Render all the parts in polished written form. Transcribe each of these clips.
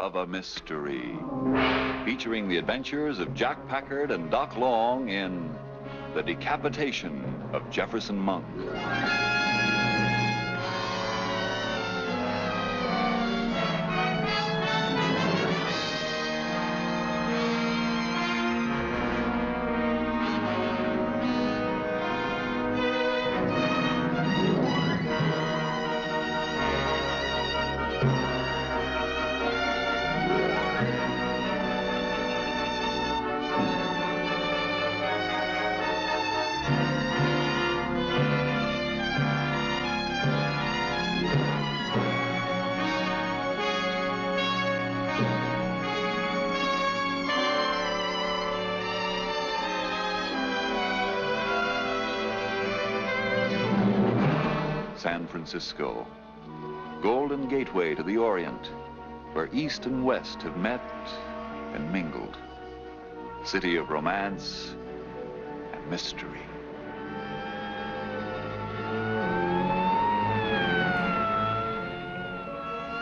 of a Mystery, featuring the adventures of Jack Packard and Doc Long in The Decapitation of Jefferson Monk. San Francisco, golden gateway to the Orient, where East and West have met and mingled. City of romance and mystery.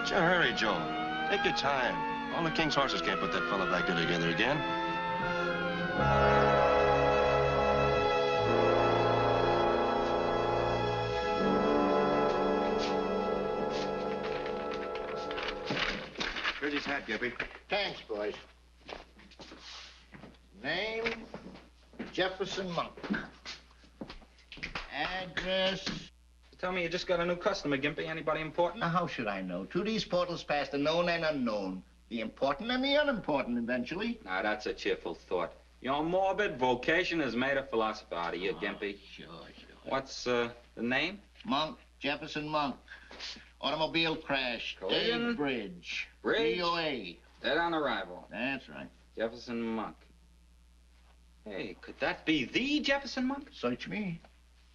Sure, hurry, Joe. Take your time. All the king's horses can't put that fella back there together again. Here's his hat, Gippy. Thanks, boys. Name, Jefferson Monk. Address... Tell me you just got a new customer, Gimpy. Anybody important? Now, how should I know? Through these portals pass the known and unknown. The important and the unimportant, eventually. Now, that's a cheerful thought. Your morbid vocation has made a philosopher out of you, Gimpy. Sure. What's, the name? Monk, Jefferson Monk. Automobile crash. Collision? Dave Bridge. Bridge? DOA. Dead on arrival. That's right. Jefferson Monk. Hey, could that be the Jefferson Monk? Search me.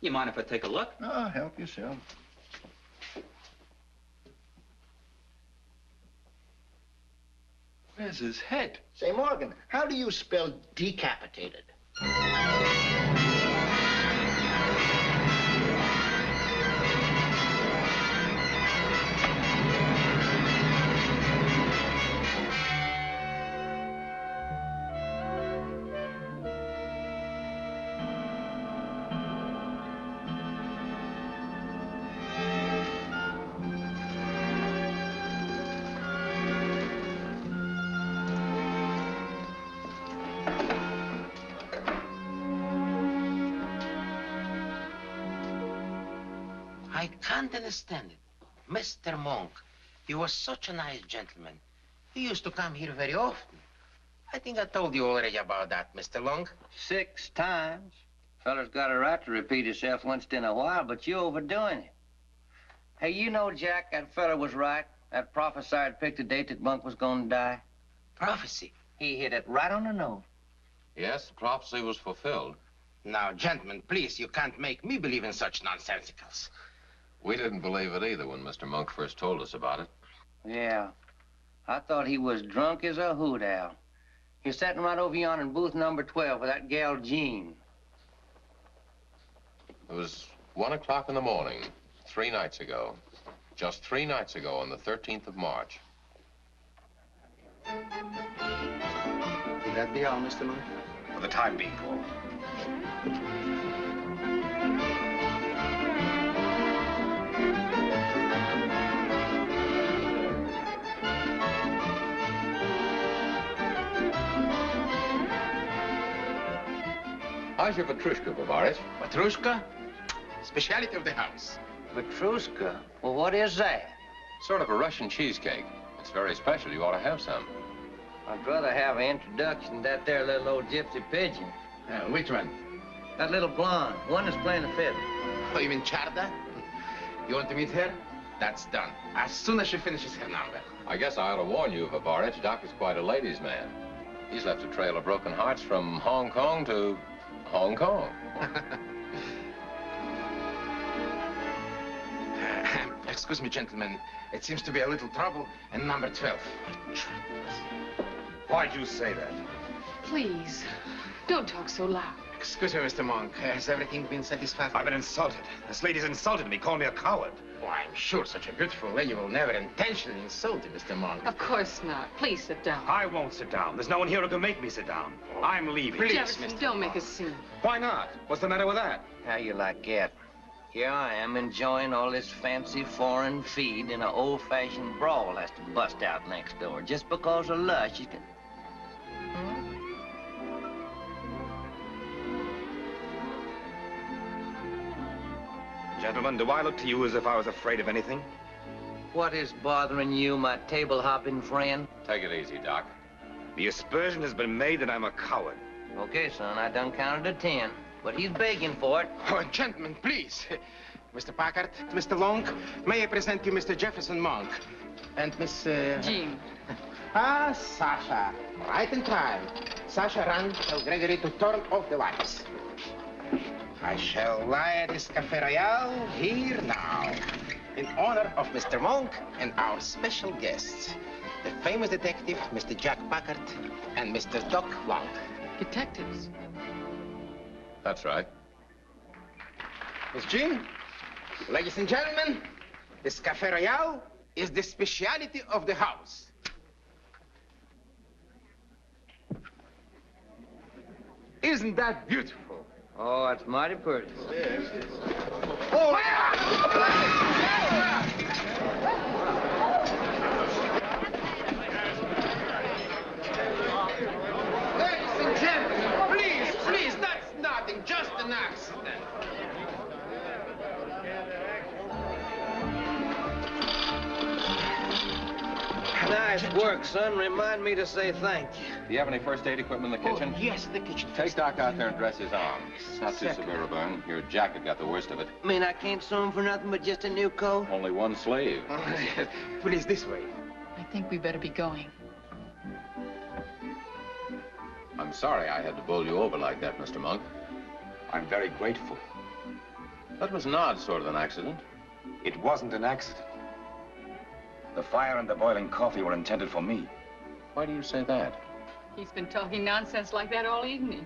You mind if I take a look? Oh, help yourself. Where's his head? Say, Morgan, how do you spell decapitated? I can't understand it. Mr. Monk, he was such a nice gentleman. He used to come here very often. I think I told you already about that, Mr. Long. 6 times. Feller's got a right to repeat himself once in a while, but you're overdoing it. Hey, you know, Jack, that feller was right. That prophesied picked the date that Monk was going to die. Prophecy. He hit it right on the nose. Yes, the prophecy was fulfilled. Now, gentlemen, please, you can't make me believe in such nonsensicals. We didn't believe it either when Mr. Monk first told us about it. Yeah. I thought he was drunk as a hoot owl. He's sitting right over yonder in booth number 12 with that gal Jean. It was 1 o'clock in the morning, 3 nights ago. Just 3 nights ago on the 13th of March. Will that be all, Mr. Monk? For the time being, Paul. How's your Petrushka, Bavaris? Petrushka? Speciality of the house. Petrushka? Well, what is that? Sort of a Russian cheesecake. It's very special. You ought to have some. I'd rather have an introduction to that there little old gypsy pigeon. Which one? That little blonde, one that's playing the fiddle. Oh, you mean Charda? You want to meet her? That's done. As soon as she finishes her number. I guess I ought to warn you, Bavaris, Doc is quite a ladies' man. He's left a trail of broken hearts from Hong Kong to Hong Kong. Excuse me, gentlemen. It seems to be a little trouble in number 12. Why'd you say that? Please, don't talk so loud. Excuse me, Mr. Monk. Has everything been satisfactory? I've been insulted. This lady's insulted me, called me a coward. Oh, I'm sure such a beautiful lady will never intentionally insult you, Mr. Monk. Of course not. Please sit down. I won't sit down. There's no one here who can make me sit down. I'm leaving. Please, Jefferson, Mr. don't Monk. make a scene. Why not? What's the matter with that? How you like that? Here I am enjoying all this fancy foreign feed, and an old-fashioned brawl has to bust out next door just because of lust. She's got... Gentlemen, do I look to you as if I was afraid of anything? What is bothering you, my table-hopping friend? Take it easy, Doc. The aspersion has been made that I'm a coward. Okay, son, I done counted to 10, but he's begging for it. Oh, gentlemen, please. Mr. Packard, Mr. Long, may I present you Mr. Jefferson Monk? And Miss... Jean. Ah, Sasha. Right in time. Sasha ran to tell Gregory to turn off the lights. I shall light this Café Royale here now, in honor of Mr. Monk and our special guests, the famous detective, Mr. Jack Packard, and Mr. Doc Long. Detectives. That's right. Miss Jean, ladies and gentlemen, this Café Royale is the speciality of the house. Isn't that beautiful? Oh, it's mighty pretty. Oh, ladies and gentlemen, please, that's nothing, just an accident. Nice work, son. Remind me to say thank you. Do you have any first aid equipment in the kitchen? Oh, yes, the kitchen. Take Doc out there and dress his arm. Not too severe a burn. Your jacket got the worst of it. Mean I can't sue him for nothing but just a new coat? Only one slave. Oh, yes. Please, this way. I think we better be going. I'm sorry I had to bowl you over like that, Mr. Monk. I'm very grateful. That was an odd sort of an accident. It wasn't an accident. The fire and the boiling coffee were intended for me. Why do you say that? He's been talking nonsense like that all evening.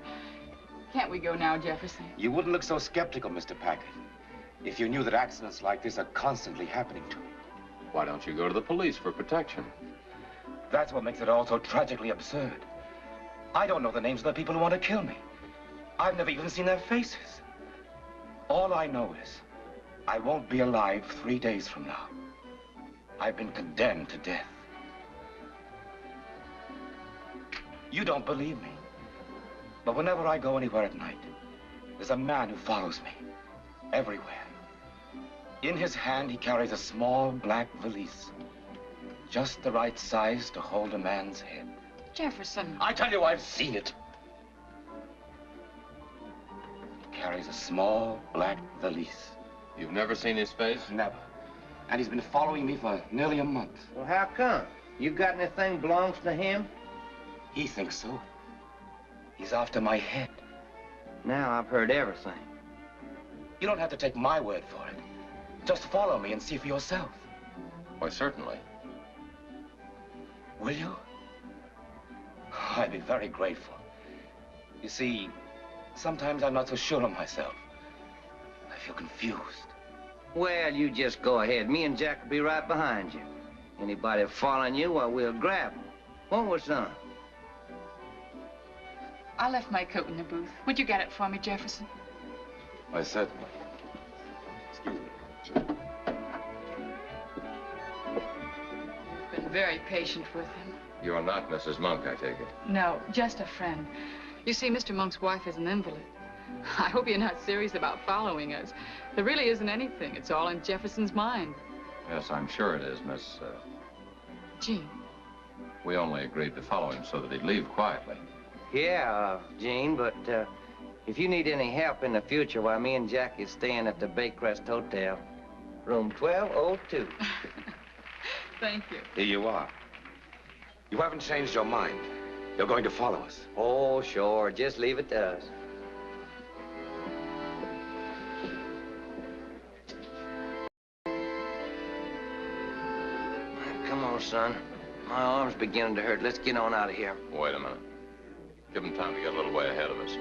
Can't we go now, Jefferson? You wouldn't look so skeptical, Mr. Packard, if you knew that accidents like this are constantly happening to me. Why don't you go to the police for protection? That's what makes it all so tragically absurd. I don't know the names of the people who want to kill me. I've never even seen their faces. All I know is I won't be alive 3 days from now. I've been condemned to death. You don't believe me. But whenever I go anywhere at night, there's a man who follows me. Everywhere. In his hand, he carries a small black valise. Just the right size to hold a man's head. Jefferson. I tell you, I've seen it. He carries a small black valise. You've never seen his face? Never. And he's been following me for nearly a month. Well, how come? You got anything belongs to him? He thinks so. He's after my head. Now I've heard everything. You don't have to take my word for it. Just follow me and see for yourself. Why, certainly. Will you? I'd be very grateful. You see, sometimes I'm not so sure of myself. I feel confused. Well, you just go ahead. Me and Jack will be right behind you. Anybody following you, well, we'll grab them. Won't we, son? I left my coat in the booth. Would you get it for me, Jefferson? Why, certainly. Excuse me. Been very patient with him. You're not Mrs. Monk, I take it. No, just a friend. You see, Mr. Monk's wife is an invalid. I hope you're not serious about following us. There really isn't anything. It's all in Jefferson's mind. Yes, I'm sure it is, Miss... Jean. We only agreed to follow him so that he'd leave quietly. Yeah, Gene, but if you need any help in the future, why, me and Jack is staying at the Baycrest Hotel, room 1202. Thank you. Here you are. You haven't changed your mind. You're going to follow us. Oh, sure. Just leave it to us. Come on, son. My arm's beginning to hurt. Let's get on out of here. Wait a minute. Give him time to get a little way ahead of us.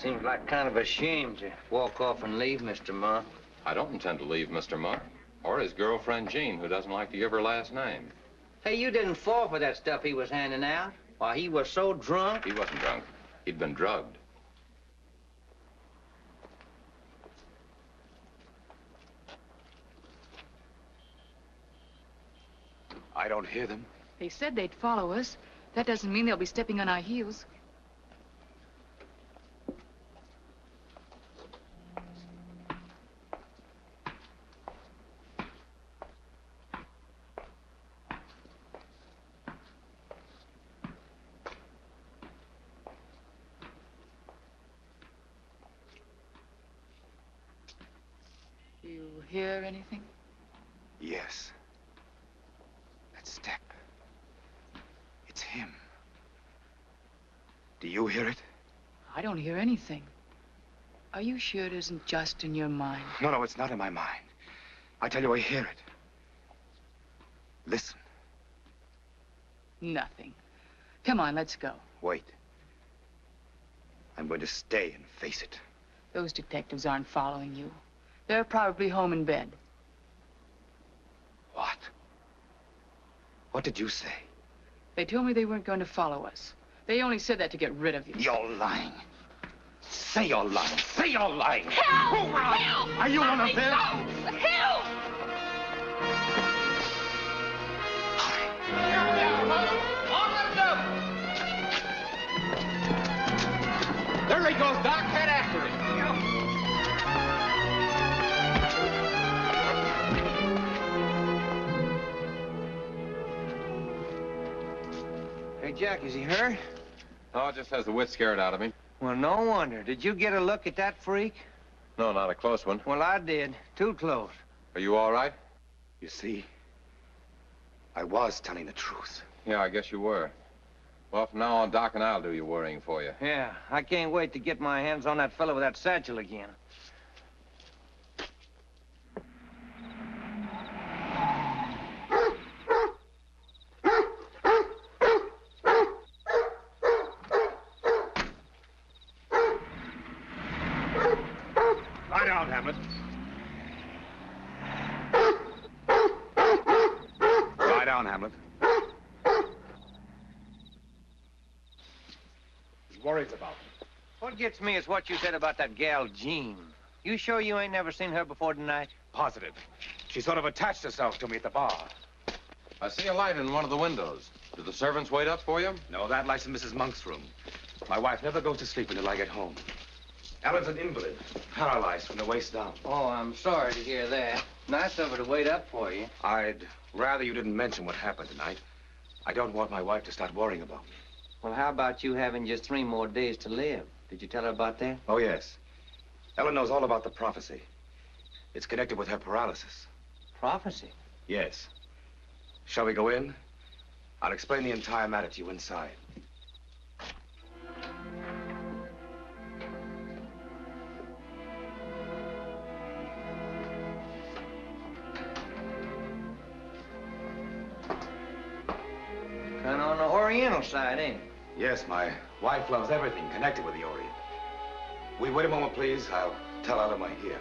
Seems like kind of a shame to walk off and leave, Mr. Monk. I don't intend to leave Mr. Monk, or his girlfriend, Jean, who doesn't like to give her last name. Hey, you didn't fall for that stuff he was handing out. Why, he was so drunk. He wasn't drunk. He'd been drugged. I don't hear them. They said they'd follow us. That doesn't mean they'll be stepping on our heels. You hear anything? Yes. That step. It's him. Do you hear it? I don't hear anything. Are you sure it isn't just in your mind? No, no, it's not in my mind. I tell you, I hear it. Listen. Nothing. Come on, let's go. Wait. I'm going to stay and face it. Those detectives aren't following you. They're probably home in bed. What? What did you say? They told me they weren't going to follow us. They only said that to get rid of you. You're lying. Say you're lying. Say you're lying. Help! Help! Are you one of them? Help! There he goes, Doc. Head after him. Hey, Jack, is he hurt? Oh, it just has the wit scared out of him. Well, no wonder. Did you get a look at that freak? No, not a close one. Well, I did. Too close. Are you all right? You see, I was telling the truth. Yeah, I guess you were. Well, from now on, Doc and I'll do your worrying for you. Yeah, I can't wait to get my hands on that fellow with that satchel again. Lie down, Hamlet. Lie down, Hamlet. He worries about me. What gets me is what you said about that gal, Jean. You sure you ain't never seen her before tonight? Positive. She sort of attached herself to me at the bar. I see a light in one of the windows. Do the servants wait up for you? No, that light's in Mrs. Monk's room. My wife never goes to sleep until I get home. Ellen's an invalid, paralyzed from the waist down. Oh, I'm sorry to hear that. Nice of her to wait up for you. I'd rather you didn't mention what happened tonight. I don't want my wife to start worrying about me. Well, how about you having just 3 more days to live? Did you tell her about that? Oh, yes. Ellen knows all about the prophecy. It's connected with her paralysis. Prophecy? Yes. Shall we go in? I'll explain the entire matter to you inside. Kind of on the Oriental side, ain't it? Yes, my wife loves everything connected with the Orient. Will you wait a moment, please? I'll tell Ellen I'm here.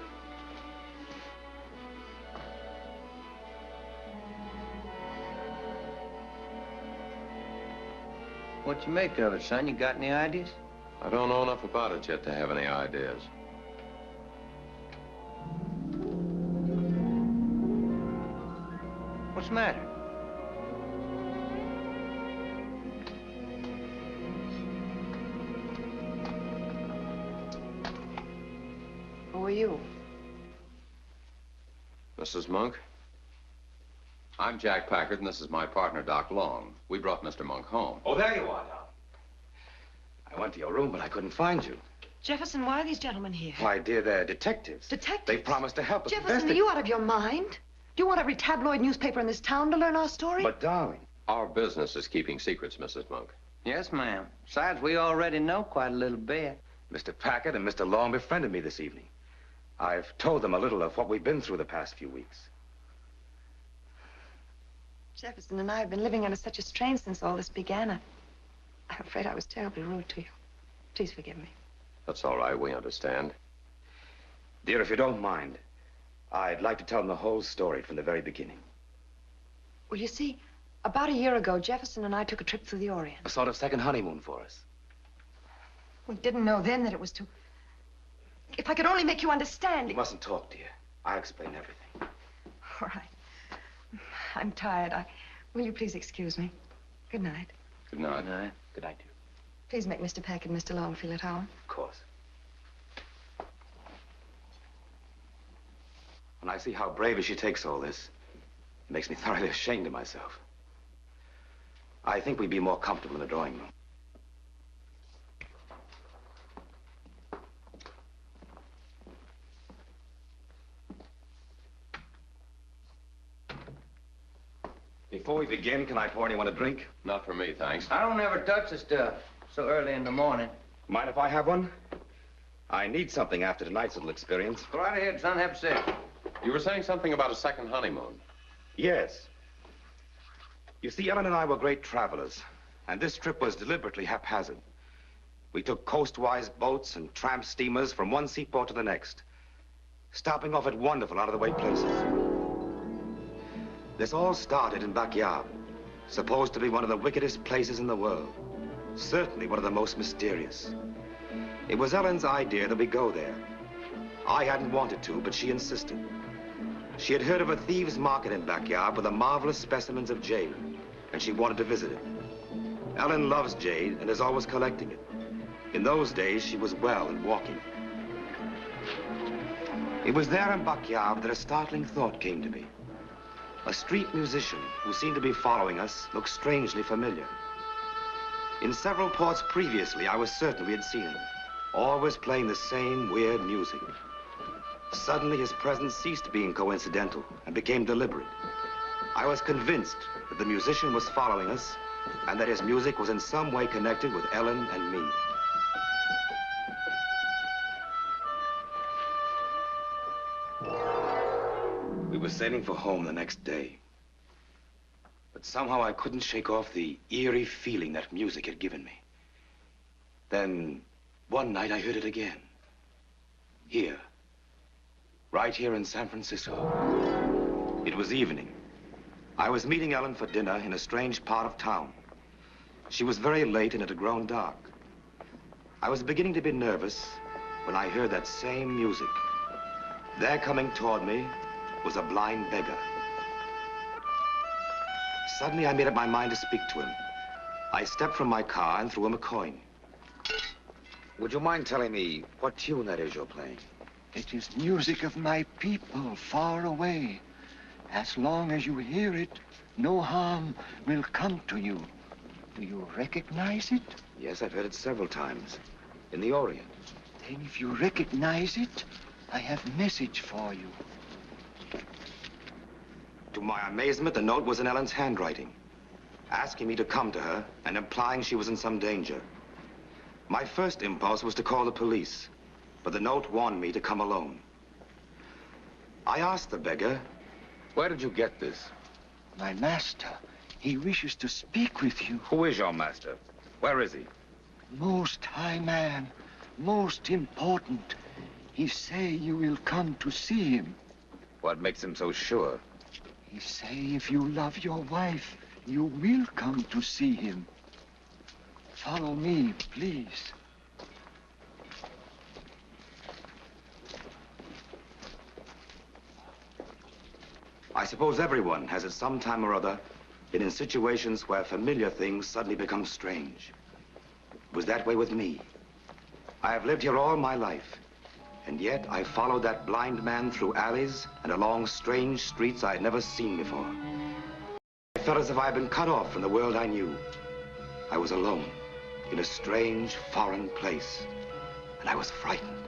What you make of it, son? You got any ideas? I don't know enough about it yet to have any ideas. What's the matter? Who are you? Mrs. Monk? I'm Jack Packard, and this is my partner, Doc Long. We brought Mr. Monk home. Oh, there you are, Doc. I went to your room, but I couldn't find you. Jefferson, why are these gentlemen here? Why, dear, they're detectives. Detectives? They promised to help us Jefferson, are investigate. you out of your mind? Do you want every tabloid newspaper in this town to learn our story? But, darling. Our business is keeping secrets, Mrs. Monk. Yes, ma'am. Besides, we already know quite a little bit. Mr. Packard and Mr. Long befriended me this evening. I've told them a little of what we've been through the past few weeks. Jefferson and I have been living under such a strain since all this began. I'm afraid I was terribly rude to you. Please forgive me. That's all right, we understand. Dear, if you don't mind, I'd like to tell them the whole story from the very beginning. Well, you see, about a year ago, Jefferson and I took a trip through the Orient. A sort of second honeymoon for us. We didn't know then that it was to... If I could only make you understand. You mustn't talk, dear. I'll explain everything. All right. I'm tired. Will you please excuse me? Good night. Good night. Good night. Good night, dear. Please make Mr. Packard and Mr. Long feel at home. Of course. When I see how bravely she takes all this, it makes me thoroughly ashamed of myself. I think we'd be more comfortable in the drawing room. Before we begin, can I pour anyone a drink? Not for me, thanks. I don't ever touch the stuff so early in the morning. Mind if I have one? I need something after tonight's little experience. Go right ahead, son. Have a sip. You were saying something about a second honeymoon. Yes. You see, Ellen and I were great travelers, and this trip was deliberately haphazard. We took coastwise boats and tramp steamers from one seaport to the next, stopping off at wonderful, out-of-the-way places. This all started in Backyard, supposed to be one of the wickedest places in the world. Certainly one of the most mysterious. It was Ellen's idea that we go there. I hadn't wanted to, but she insisted. She had heard of a thieves' market in Backyard with the marvelous specimens of jade, and she wanted to visit it. Ellen loves jade and is always collecting it. In those days, she was well and walking. It was there in Backyard that a startling thought came to me. A street musician who seemed to be following us looked strangely familiar. In several ports previously, I was certain we had seen him, always playing the same weird music. Suddenly, his presence ceased being coincidental and became deliberate. I was convinced that the musician was following us and that his music was in some way connected with Ellen and me. We were sailing for home the next day. But somehow I couldn't shake off the eerie feeling that music had given me. Then, one night I heard it again. Here. Right here in San Francisco. It was evening. I was meeting Ellen for dinner in a strange part of town. She was very late and it had grown dark. I was beginning to be nervous when I heard that same music. There coming toward me was a blind beggar. Suddenly, I made up my mind to speak to him. I stepped from my car and threw him a coin. Would you mind telling me what tune that is you're playing? It is music of my people far away. As long as you hear it, no harm will come to you. Do you recognize it? Yes, I've heard it several times. In the Orient. Then if you recognize it, I have a message for you. To my amazement, the note was in Ellen's handwriting, asking me to come to her and implying she was in some danger. My first impulse was to call the police, but the note warned me to come alone. I asked the beggar, "Where did you get this?" My master, he wishes to speak with you. Who is your master? Where is he? Most high man, most important. He say you will come to see him. What makes him so sure? He say if you love your wife, you will come to see him. Follow me, please. I suppose everyone has at some time or other been in situations where familiar things suddenly become strange. It was that way with me. I have lived here all my life, and yet I followed that blind man through alleys and along strange streets I had never seen before. I felt as if I had been cut off from the world I knew. I was alone in a strange, foreign place, and I was frightened,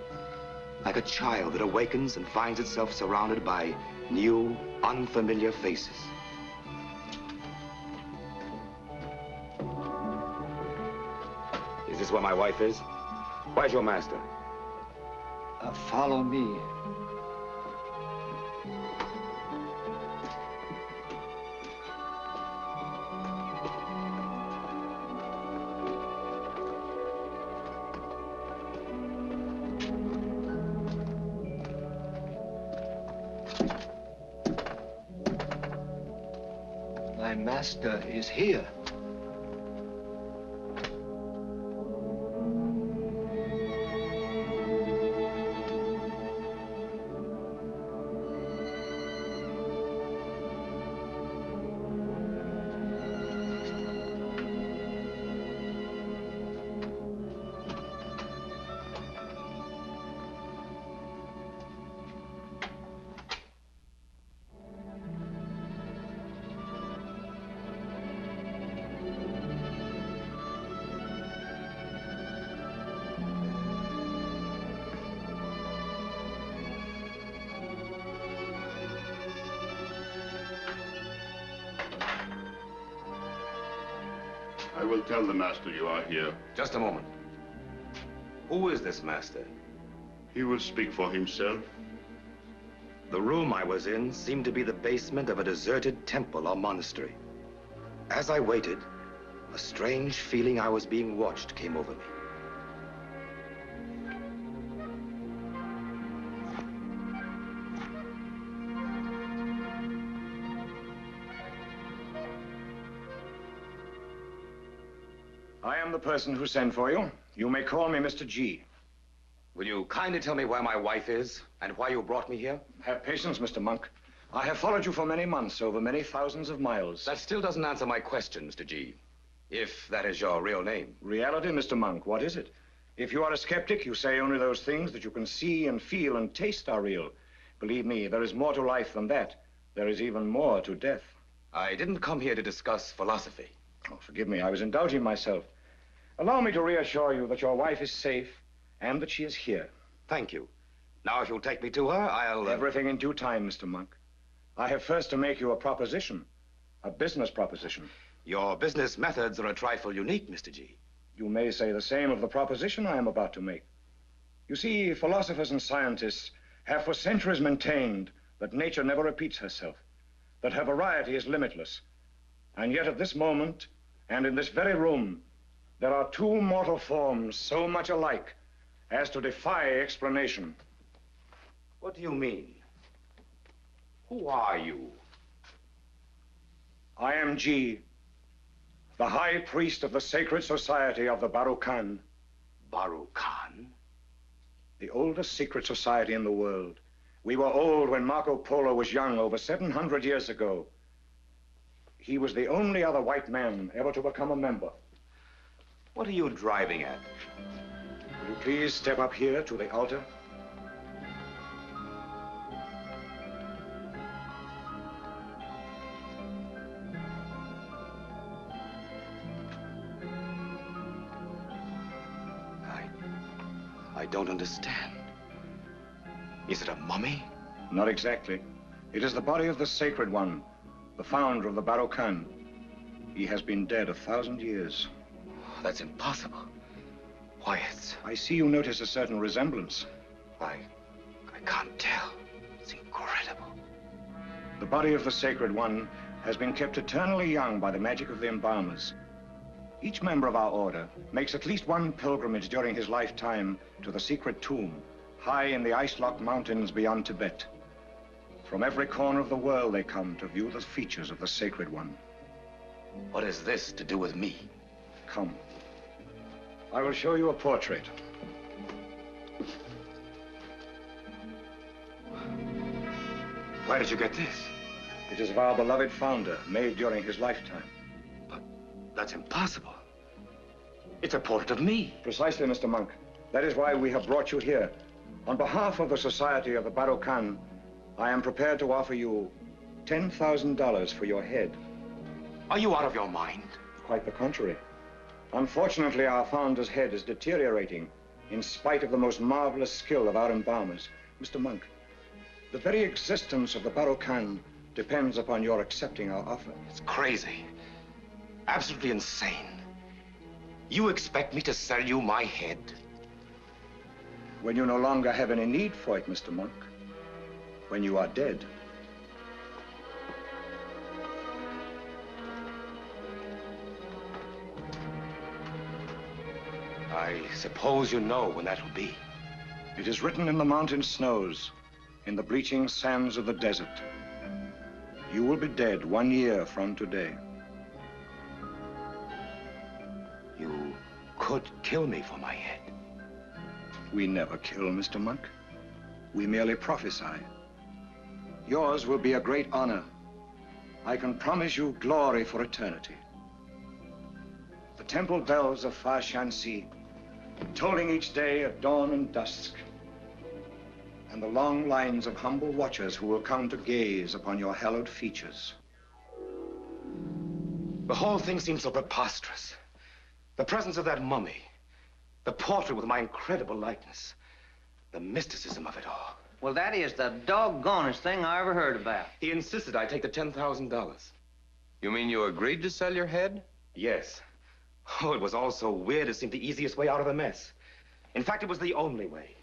like a child that awakens and finds itself surrounded by new, unfamiliar faces. Is this where my wife is? Where's your master? Follow me. master is here. I will tell the master you are here. Just a moment. Who is this master? He will speak for himself. The room I was in seemed to be the basement of a deserted temple or monastery. As I waited, a strange feeling I was being watched came over me. I am the person who sent for you. You may call me Mr. G. Will you kindly tell me where my wife is and why you brought me here? Have patience, Mr. Monk. I have followed you for many months, over many thousands of miles. That still doesn't answer my question, Mr. G. If that is your real name. Reality, Mr. Monk, what is it? If you are a skeptic, you say only those things that you can see and feel and taste are real. Believe me, there is more to life than that. There is even more to death. I didn't come here to discuss philosophy. Oh, forgive me, I was indulging myself. Allow me to reassure you that your wife is safe and that she is here. Thank you. Now, if you'll take me to her, I'll... Everything in due time, Mr. Monk. I have first to make you a proposition, a business proposition. Your business methods are a trifle unique, Mr. G. You may say the same of the proposition I am about to make. You see, philosophers and scientists have for centuries maintained that nature never repeats herself, that her variety is limitless. And yet at this moment, and in this very room, there are two mortal forms so much alike as to defy explanation. What do you mean? Who are you? I am G, the high priest of the sacred society of the Barukan. Barukan? The oldest secret society in the world. We were old when Marco Polo was young, over 700 years ago. He was the only other white man ever to become a member. What are you driving at? Will you please step up here to the altar? I don't understand. Is it a mummy? Not exactly. It is the body of the Sacred One, the founder of the Barukan. He has been dead 1,000 years. That's impossible. Why, I see you notice a certain resemblance. I can't tell. It's incredible. The body of the Sacred One has been kept eternally young by the magic of the embalmers. Each member of our order makes at least one pilgrimage during his lifetime to the secret tomb, high in the ice-locked mountains beyond Tibet. From every corner of the world they come to view the features of the Sacred One. What has this to do with me? Come. I will show you a portrait. Where did you get this? It is of our beloved founder, made during his lifetime. But that's impossible. It's a portrait of me. Precisely, Mr. Monk. That is why we have brought you here. On behalf of the Society of the Barukan, I am prepared to offer you $10,000 for your head. Are you out of your mind? Quite the contrary. Unfortunately, our founder's head is deteriorating in spite of the most marvelous skill of our embalmers. Mr. Monk, the very existence of the Barukan depends upon your accepting our offer. It's crazy. Absolutely insane. You expect me to sell you my head? When you no longer have any need for it, Mr. Monk. When you are dead. I suppose you know when that will be. It is written in the mountain snows, in the bleaching sands of the desert. You will be dead 1 year from today. could kill me for my head. We never kill, Mr. Monk. We merely prophesy. Yours will be a great honor. I can promise you glory for eternity. The temple bells of Fa Shanxi, tolling each day at dawn and dusk, and the long lines of humble watchers who will come to gaze upon your hallowed features. The whole thing seems so preposterous. The presence of that mummy, the portrait with my incredible likeness, the mysticism of it all. Well, that is the doggonest thing I ever heard about. He insisted I take the $10,000. You mean you agreed to sell your head? Yes. Oh, it was all so weird, it seemed the easiest way out of the mess. In fact, it was the only way.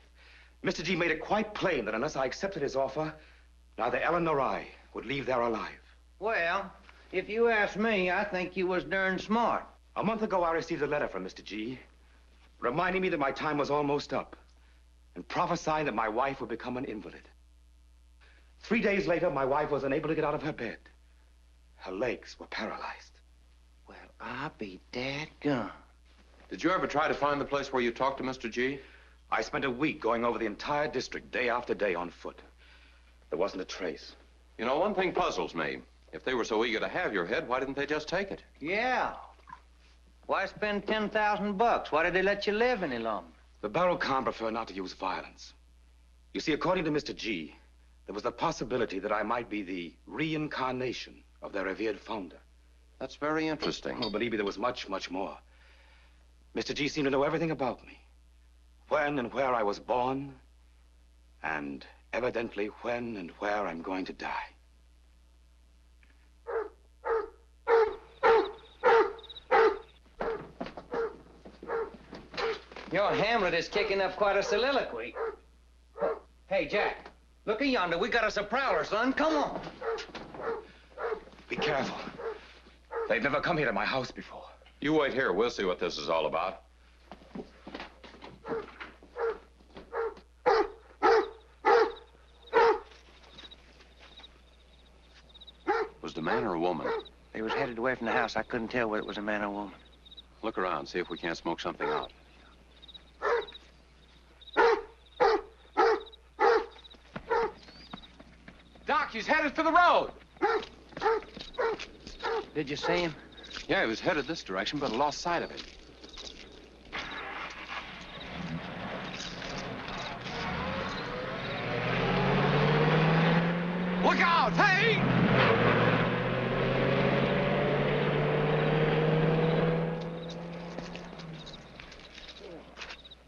Mr. G made it quite plain that unless I accepted his offer, neither Ellen nor I would leave there alive. Well, if you ask me, I think you was darn smart. A month ago, I received a letter from Mr. G, reminding me that my time was almost up, and prophesying that my wife would become an invalid. 3 days later, my wife was unable to get out of her bed. Her legs were paralyzed. Well, I'll be dadgum. Did you ever try to find the place where you talked to Mr. G? I spent a week going over the entire district, day after day, on foot. There wasn't a trace. You know, one thing puzzles me. If they were so eager to have your head, why didn't they just take it? Yeah. Why spend $10,000? Why did they let you live any longer? The Barrow Khan prefer not to use violence. You see, according to Mr. G, there was the possibility that I might be the reincarnation of their revered founder. That's very interesting. Oh, believe me, there was much, much more. Mr. G seemed to know everything about me. When and where I was born, and evidently when and where I'm going to die. Your Hamlet is kicking up quite a soliloquy. Hey, Jack, look yonder. We got us a prowler, son. Come on. Be careful. They've never come here to my house before. You wait here. We'll see what this is all about. Was it a man or a woman? They was headed away from the house. I couldn't tell whether it was a man or a woman. Look around, see if we can't smoke something out. Doc, he's headed for the road. Did you see him? Yeah, he was headed this direction, but I lost sight of him. Look out! Hey!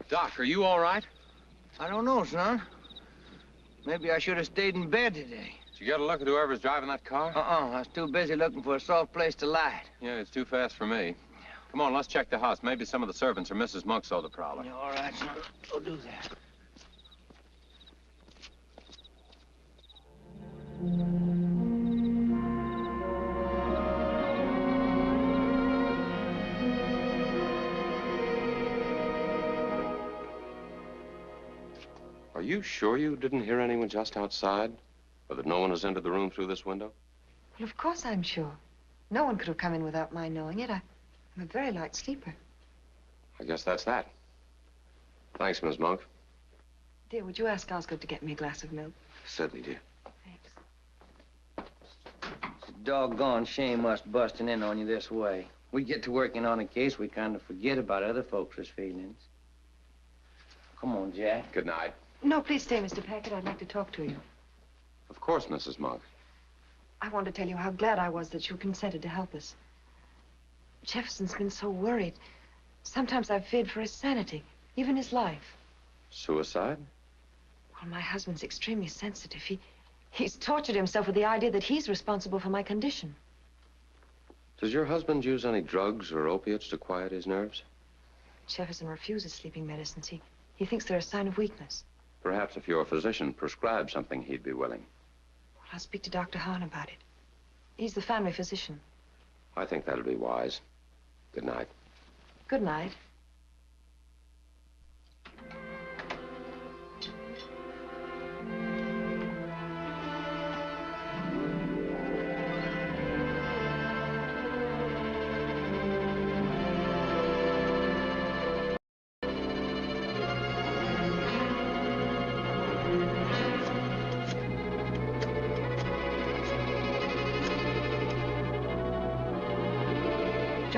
Doc, are you all right? I don't know, son. Maybe I should have stayed in bed today. Did you get a look at whoever's driving that car? I was too busy looking for a soft place to lie. Yeah, it's too fast for me. Come on, let's check the house. Maybe some of the servants or Mrs. Monk saw the prowler. Yeah, all right, son. Go do that. Are you sure you didn't hear anyone just outside? Or that no one has entered the room through this window? Well, of course I'm sure. No one could have come in without my knowing it. I'm a very light sleeper. I guess that's that. Thanks, Miss Monk. Dear, would you ask Osgood to get me a glass of milk? Certainly, dear. Thanks. It's a doggone shame us busting in on you this way. We get to working on a case, we kind of forget about other folks' feelings. Come on, Jack. Good night. No, please stay, Mr. Packard. I'd like to talk to you. Of course, Mrs. Monk. I want to tell you how glad I was that you consented to help us. Jefferson's been so worried. Sometimes I've feared for his sanity, even his life. Suicide? Well, my husband's extremely sensitive. He's tortured himself with the idea that he's responsible for my condition. Does your husband use any drugs or opiates to quiet his nerves? Jefferson refuses sleeping medicines. He thinks they're a sign of weakness. Perhaps if your physician prescribed something, he'd be willing. Well, I'll speak to Dr. Hahn about it. He's the family physician. I think that'll be wise. Good night. Good night.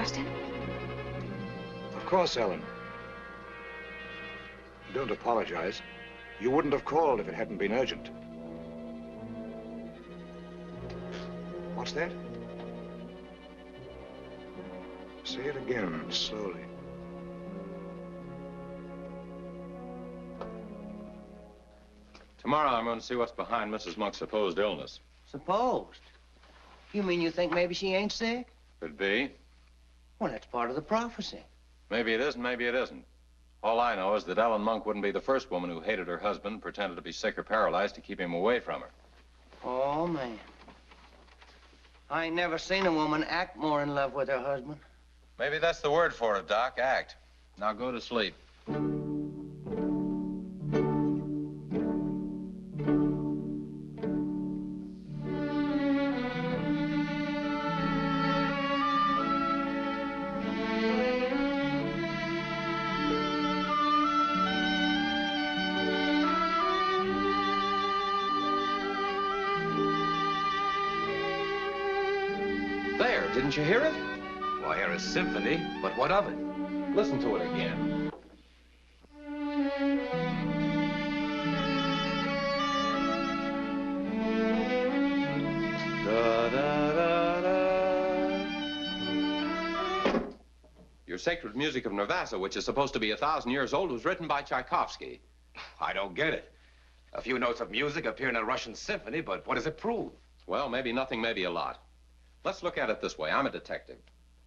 lost him? Of course, Ellen. Don't apologize. You wouldn't have called if it hadn't been urgent. What's that? Say it again, slowly. Tomorrow I'm going to see what's behind Mrs. Monk's supposed illness. Supposed? You mean you think maybe she ain't sick? Could be. Well, that's part of the prophecy. Maybe it is, maybe it isn't. All I know is that Ellen Monk wouldn't be the first woman who hated her husband, pretended to be sick or paralyzed to keep him away from her. Oh, man. I ain't never seen a woman act more in love with her husband. Maybe that's the word for it, Doc. Act. Now go to sleep. There, didn't you hear it? Well, I hear a symphony, but what of it? Listen to it again. Da, da, da, da. Your Sacred Music of Nervasa, which is supposed to be 1,000 years old, was written by Tchaikovsky. I don't get it. A few notes of music appear in a Russian symphony, but what does it prove? Well, maybe nothing, maybe a lot. Let's look at it this way. I'm a detective.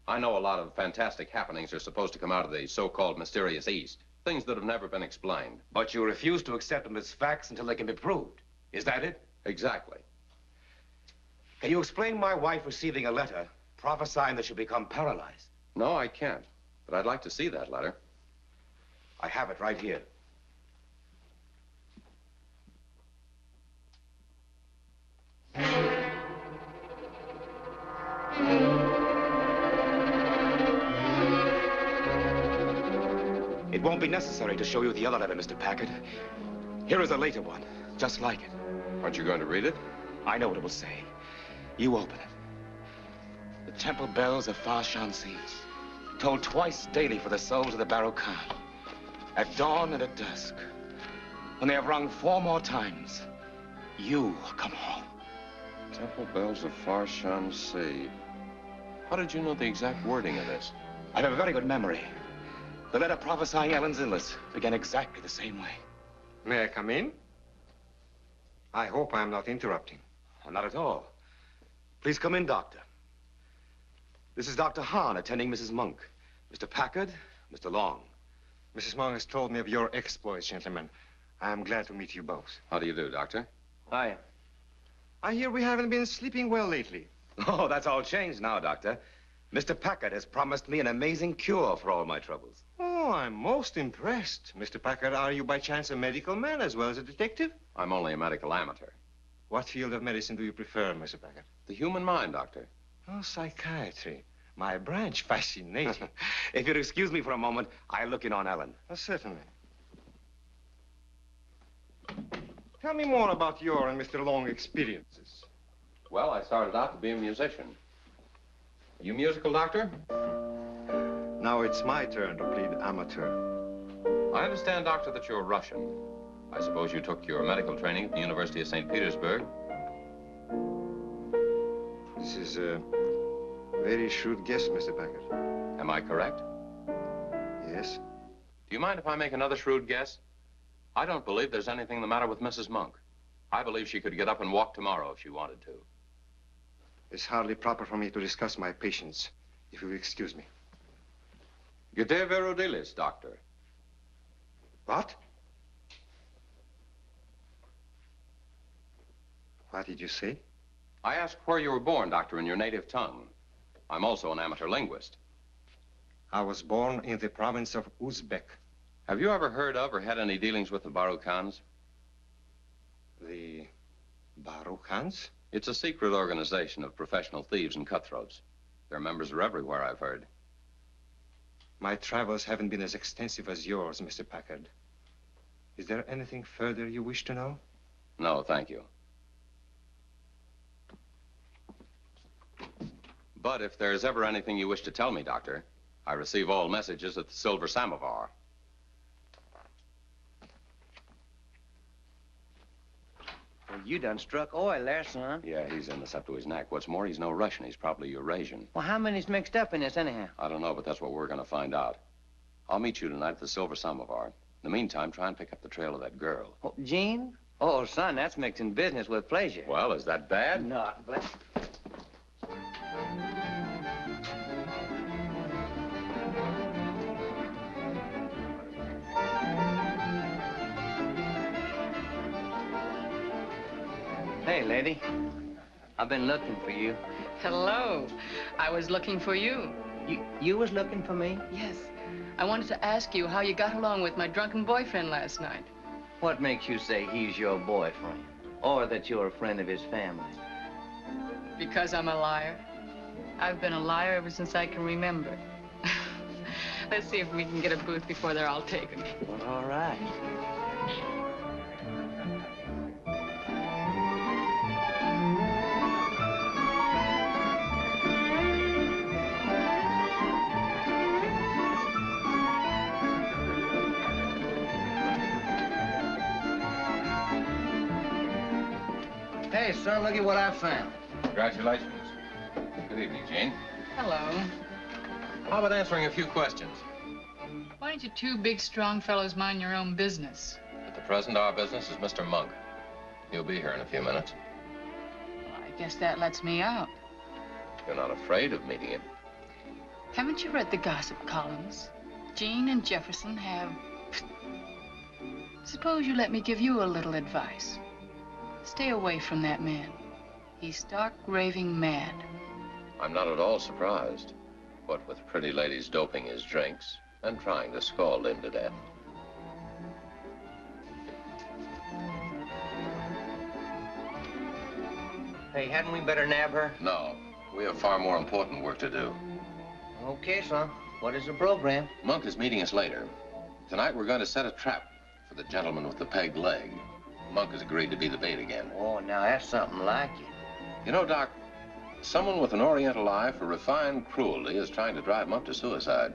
I know a lot of fantastic happenings are supposed to come out of the so-called mysterious East. Things that have never been explained. But you refuse to accept them as facts until they can be proved. Is that it? Exactly. Can you explain my wife receiving a letter prophesying that she'll become paralyzed? No, I can't. But I'd like to see that letter. I have it right here. It won't be necessary to show you the other letter, Mr. Packard. Here is a later one, just like it. Aren't you going to read it? I know what it will say. You open it. The temple bells of Foch tolled twice daily for the souls of the Baruch Khan. At dawn and at dusk. When they have rung 4 more times, you come home. Temple bells of Foch. How did you know the exact wording of this? I have a very good memory. The letter prophesying Ellen's illness began exactly the same way. May I come in? I hope I'm not interrupting. Oh, not at all. Please come in, Doctor. This is Dr. Hahn attending Mrs. Monk. Mr. Packard, Mr. Long. Mrs. Monk has told me of your exploits, gentlemen. I am glad to meet you both. How do you do, Doctor? Hi. I hear we haven't been sleeping well lately. Oh, that's all changed now, Doctor. Mr. Packard has promised me an amazing cure for all my troubles. Oh, I'm most impressed. Mr. Packard, are you by chance a medical man as well as a detective? I'm only a medical amateur. What field of medicine do you prefer, Mr. Packard? The human mind, Doctor. Oh, psychiatry. My branch, fascinating. If you'd excuse me for a moment, I'll look in on Ellen. Oh, certainly. Tell me more about your and Mr. Long experiences. Well, I started out to be a musician. You musical, Doctor? Now it's my turn to plead amateur. I understand, Doctor, that you're Russian. I suppose you took your medical training at the University of St. Petersburg. This is a very shrewd guess, Mr. Packard. Am I correct? Yes. Do you mind if I make another shrewd guess? I don't believe there's anything the matter with Mrs. Monk. I believe she could get up and walk tomorrow if she wanted to. It's hardly proper for me to discuss my patients, if you'll excuse me. Gde verudilis, Doctor? What? What did you say? I asked where you were born, Doctor, in your native tongue. I'm also an amateur linguist. I was born in the province of Uzbek. Have you ever heard of or had any dealings with the Baruch Khans? The Baruch Khans? It's a secret organization of professional thieves and cutthroats. Their members are everywhere, I've heard. My travels haven't been as extensive as yours, Mr. Packard. Is there anything further you wish to know? No, thank you. But if there's ever anything you wish to tell me, Doctor, I receive all messages at the Silver Samovar. Well, you done struck oil there, son. Yeah, he's in this up to his neck. What's more, he's no Russian. He's probably Eurasian. Well, how many's mixed up in this, anyhow? I don't know, but that's what we're going to find out. I'll meet you tonight at the Silver Samovar. In the meantime, try and pick up the trail of that girl. Oh, Jean? Oh, son, that's mixing business with pleasure. Well, is that bad? Not, but... Hey, lady. I've been looking for you. Hello. I was looking for you. You was looking for me? Yes. I wanted to ask you how you got along with my drunken boyfriend last night. What makes you say he's your boyfriend? Or that you're a friend of his family? Because I'm a liar. I've been a liar ever since I can remember. Let's see if we can get a booth before they're all taken. Well, all right. Hey, son, look at what I found. Congratulations. Good evening, Jane. Hello. How about answering a few questions? Why don't you two big, strong fellows mind your own business? At the present, our business is Mr. Monk. He'll be here in a few minutes. Well, I guess that lets me out. You're not afraid of meeting him. Haven't you read the gossip columns? Jean and Jefferson have... Suppose you let me give you a little advice. Stay away from that man. He's stark raving mad. I'm not at all surprised. What with pretty ladies doping his drinks and trying to scald him to death. Hey, hadn't we better nab her? No. We have far more important work to do. Okay, son. What is the program? Monk is meeting us later. Tonight we're going to set a trap for the gentleman with the pegged leg. Monk has agreed to be the bait again. Oh, now that's something like it. You know, Doc, someone with an oriental eye for refined cruelty is trying to drive Monk to suicide.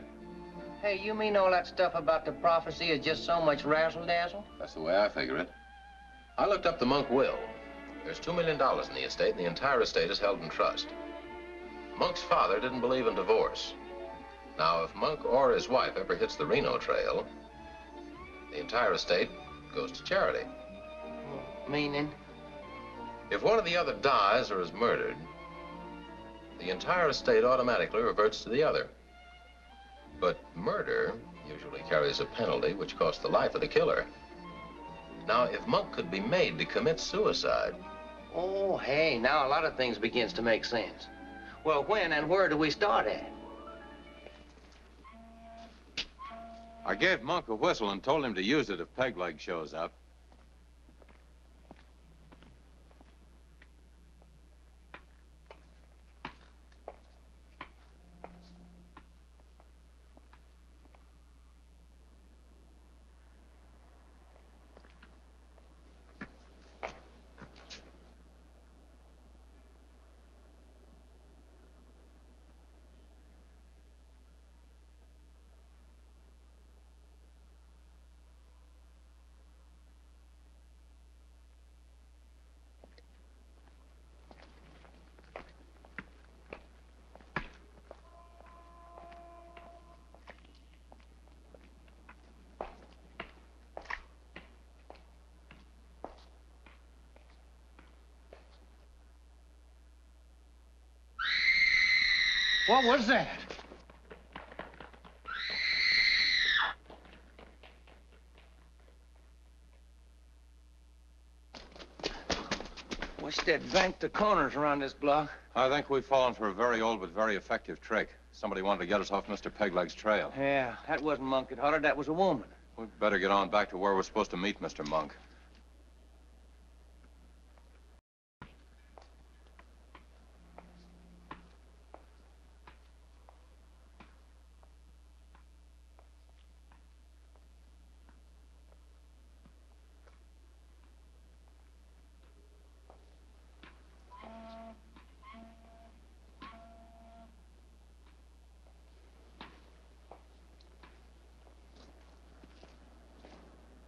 Hey, you mean all that stuff about the prophecy is just so much razzle-dazzle? That's the way I figure it. I looked up the Monk will. There's $2 million in the estate, and the entire estate is held in trust. Monk's father didn't believe in divorce. Now, if Monk or his wife ever hits the Reno Trail, the entire estate goes to charity. Meaning? If one or the other dies or is murdered, the entire estate automatically reverts to the other. But murder usually carries a penalty which costs the life of the killer. Now, if Monk could be made to commit suicide... Oh, hey, now a lot of things begins to make sense. Well, when and where do we start at? I gave Monk a whistle and told him to use it if Pegleg shows up. What was that? What's that bank the corners around this block? I think we've fallen for a very old but very effective trick. Somebody wanted to get us off Mr. Pegleg's trail. Yeah, that wasn't Monk that hollered, that was a woman. We'd better get on back to where we're supposed to meet Mr. Monk.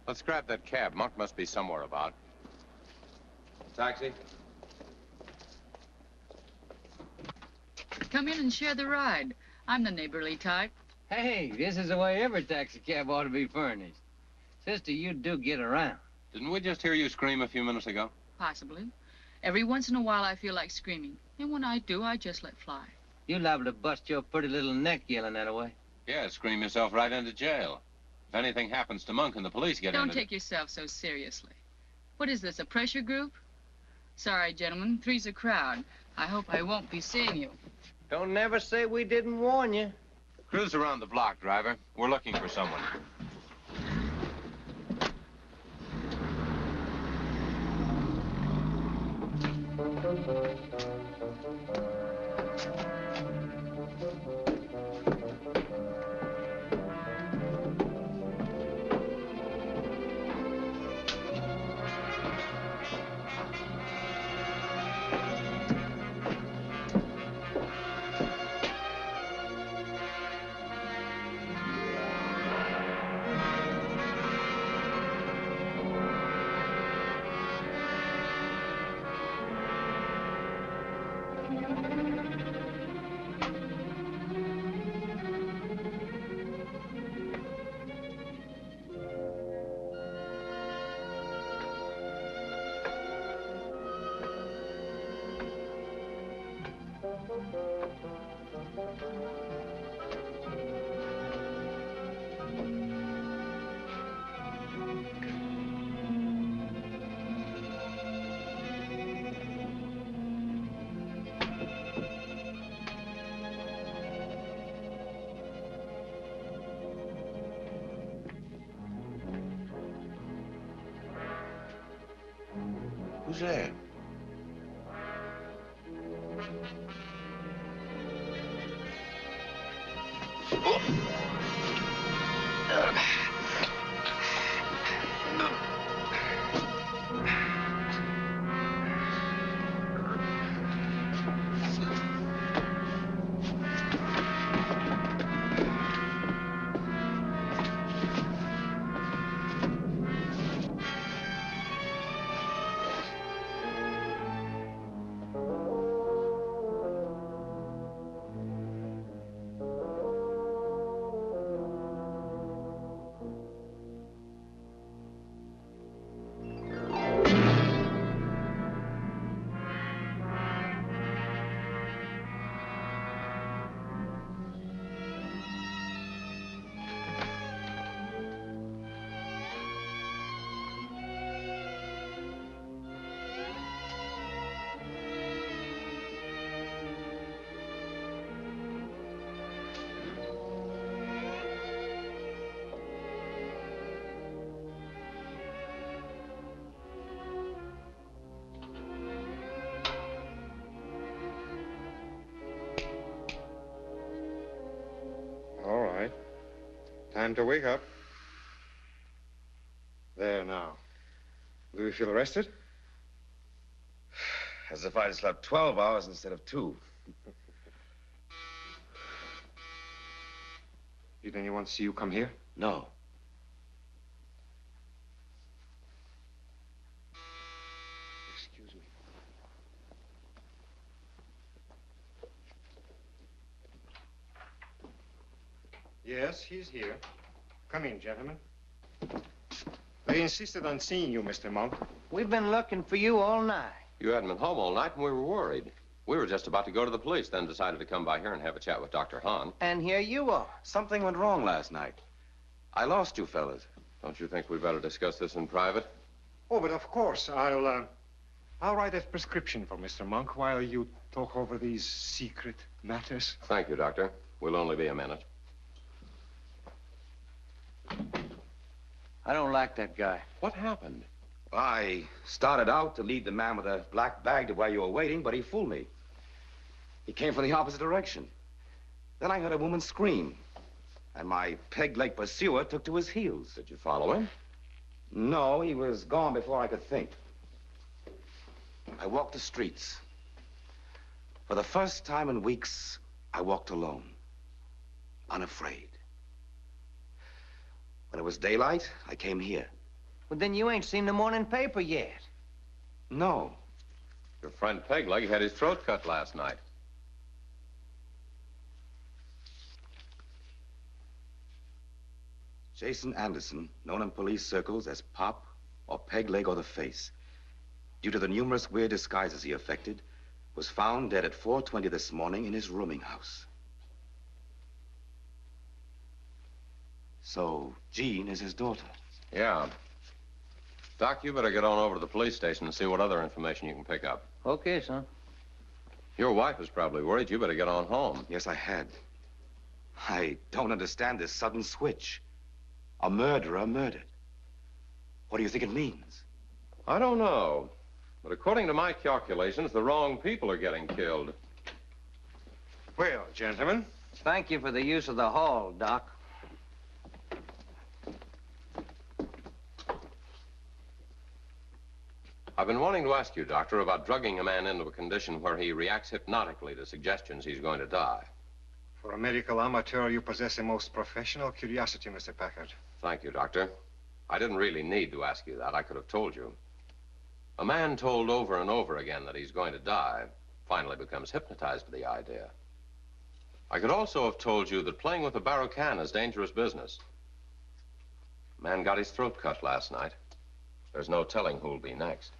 Let's grab that cab. Monk must be somewhere about. Taxi? Come in and share the ride. I'm the neighborly type. Hey, this is the way every taxi cab ought to be furnished. Sister, you do get around. Didn't we just hear you scream a few minutes ago? Possibly. Every once in a while, I feel like screaming. And when I do, I just let fly. You're liable to bust your pretty little neck yelling that way. Yeah, scream yourself right into jail. If anything happens to Monk and the police get Don't take yourself so seriously. What is this, a pressure group? Sorry, gentlemen. Three's a crowd. I hope I won't be seeing you. Don't never say we didn't warn you. Cruise around the block, driver. We're looking for someone. Who's there? All right. Time to wake up. There now. Do you feel rested? As if I'd slept 12 hours instead of 2. Did anyone see you come here? No. Excuse me. Yes, he's here. Come in, gentlemen. They insisted on seeing you, Mr. Monk. We've been looking for you all night. You hadn't been home all night, and we were worried. We were just about to go to the police, then decided to come by here and have a chat with Dr. Hahn. And here you are. Something went wrong last night. I lost you fellas. Don't you think we better discuss this in private? Oh, but of course, I'll write a prescription for Mr. Monk while you talk over these secret matters. Thank you, Doctor. We'll only be a minute. I don't like that guy. What happened? I started out to lead the man with a black bag to where you were waiting, but he fooled me. He came from the opposite direction. Then I heard a woman scream, and my peg-leg pursuer took to his heels. Did you follow him? No, he was gone before I could think. I walked the streets. For the first time in weeks, I walked alone, unafraid. When it was daylight, I came here. Well, then you ain't seen the morning paper yet. No. Your friend Pegleg had his throat cut last night. Jason Anderson, known in police circles as Pop or Peg Leg or the Face, due to the numerous weird disguises he affected, was found dead at 4:20 this morning in his rooming house. So, Jean is his daughter. Yeah. Doc, you better get on over to the police station and see what other information you can pick up. Okay, son. Your wife is probably worried. You better get on home. Yes, I had. I don't understand this sudden switch. A murderer murdered. What do you think it means? I don't know. But according to my calculations, the wrong people are getting killed. Well, gentlemen. Thank you for the use of the hall, Doc. I've been wanting to ask you, Doctor, about drugging a man into a condition where he reacts hypnotically to suggestions he's going to die. For a medical amateur, you possess a most professional curiosity, Mr. Packard. Thank you, Doctor. I didn't really need to ask you that. I could have told you. A man told over and over again that he's going to die finally becomes hypnotized by the idea. I could also have told you that playing with a barrel can is dangerous business. A man got his throat cut last night. There's no telling who'll be next.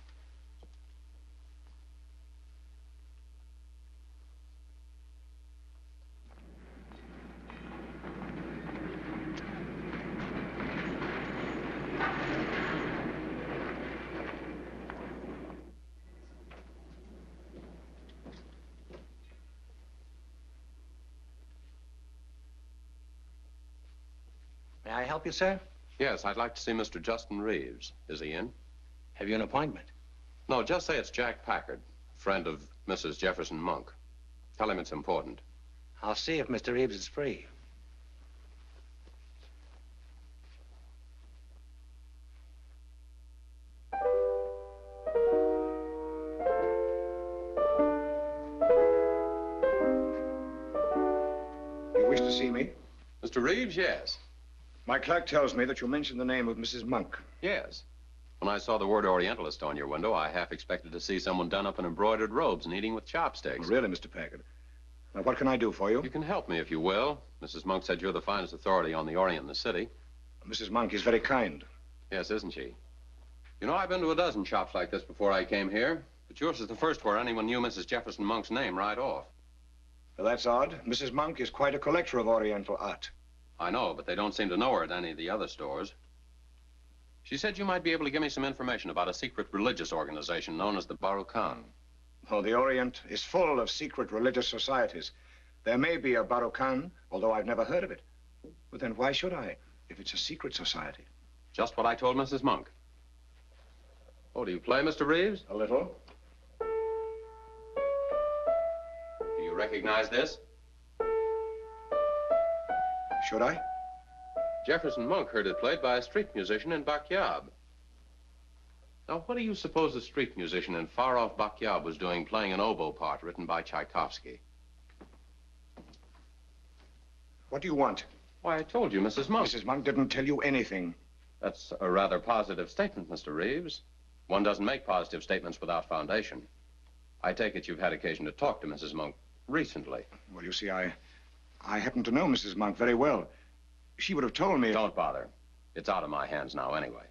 May I help you, sir? Yes, I'd like to see Mr. Justin Reeves. Is he in? Have you an appointment? No, just say it's Jack Packard, friend of Mrs. Jefferson Monk. Tell him it's important. I'll see if Mr. Reeves is free. You wish to see me? Mr. Reeves, yes. My clerk tells me that you mentioned the name of Mrs. Monk. Yes. When I saw the word Orientalist on your window, I half expected to see someone done up in embroidered robes and eating with chopsticks. Really, Mr. Packard? Now, what can I do for you? You can help me if you will. Mrs. Monk said you're the finest authority on the Orient in the city. Mrs. Monk is very kind. Yes, isn't she? You know, I've been to a dozen shops like this before I came here, but yours is the first where anyone knew Mrs. Jefferson Monk's name right off. Well, that's odd. Mrs. Monk is quite a collector of Oriental art. I know, but they don't seem to know her at any of the other stores. She said you might be able to give me some information about a secret religious organization known as the Barukan. Oh, the Orient is full of secret religious societies. There may be a Barukan, although I've never heard of it. But then why should I, if it's a secret society? Just what I told Mrs. Monk. Oh, do you play, Mr. Reeves? A little. Do you recognize this? Should I? Jefferson Monk heard it played by a street musician in Bakyab. Now, what do you suppose the street musician in far-off Bakyab was doing playing an oboe part written by Tchaikovsky? What do you want? Why, I told you, Mrs. Monk. Mrs. Monk didn't tell you anything. That's a rather positive statement, Mr. Reeves. One doesn't make positive statements without foundation. I take it you've had occasion to talk to Mrs. Monk recently. Well, you see, I happen to know Mrs. Monk very well. She would have told me... Don't bother. It's out of my hands now anyway.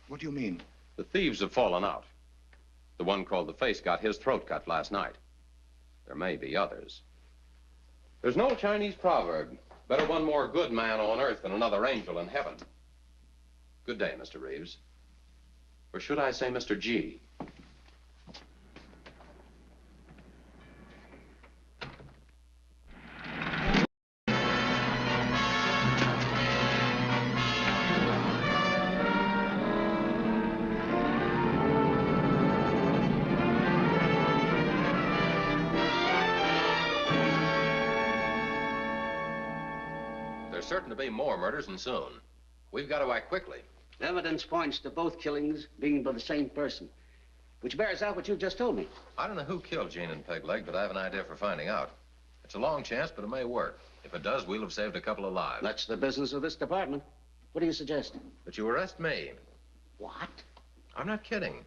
What do you mean? The thieves have fallen out. The one called the Face got his throat cut last night. There may be others. There's no Chinese proverb. Better one more good man on earth than another angel in heaven. Good day, Mr. Reeves. Or should I say Mr. G? There's certain to be more murders, and soon. We've got to act quickly. Evidence points to both killings being by the same person, which bears out what you just told me. I don't know who killed Jean and Pegleg, but I have an idea for finding out. It's a long chance, but it may work. If it does, we'll have saved a couple of lives. That's the business of this department. What do you suggest? That you arrest me. What? I'm not kidding.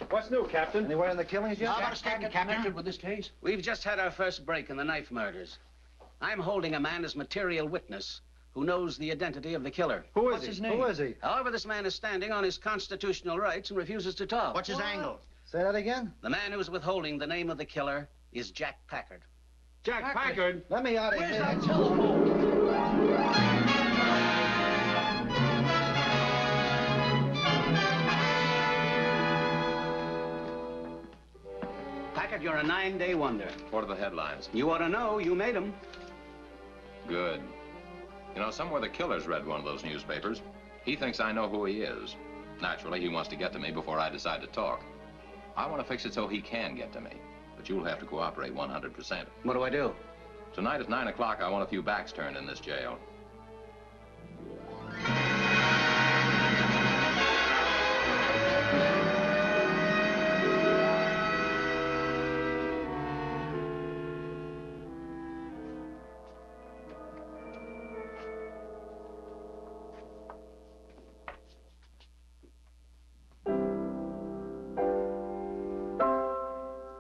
What's new, Captain? Anywhere in the killings yet? How about staying connected with this case? We've just had our first break in the knife murders. I'm holding a man as material witness who knows the identity of the killer. What's his name? Who is he? However, this man is standing on his constitutional rights and refuses to talk. What's his angle? Say that again? The man who's withholding the name of the killer is Jack Packard. Jack Packard? Let me out of here. Where's that telephone? Packard, you're a 9-day wonder. What are the headlines? You ought to know. You made them. Good. You know, somewhere the killer's read one of those newspapers. He thinks I know who he is. Naturally, he wants to get to me before I decide to talk. I want to fix it so he can get to me. But you'll have to cooperate 100%. What do I do? Tonight at 9 o'clock, I want a few backs turned in this jail.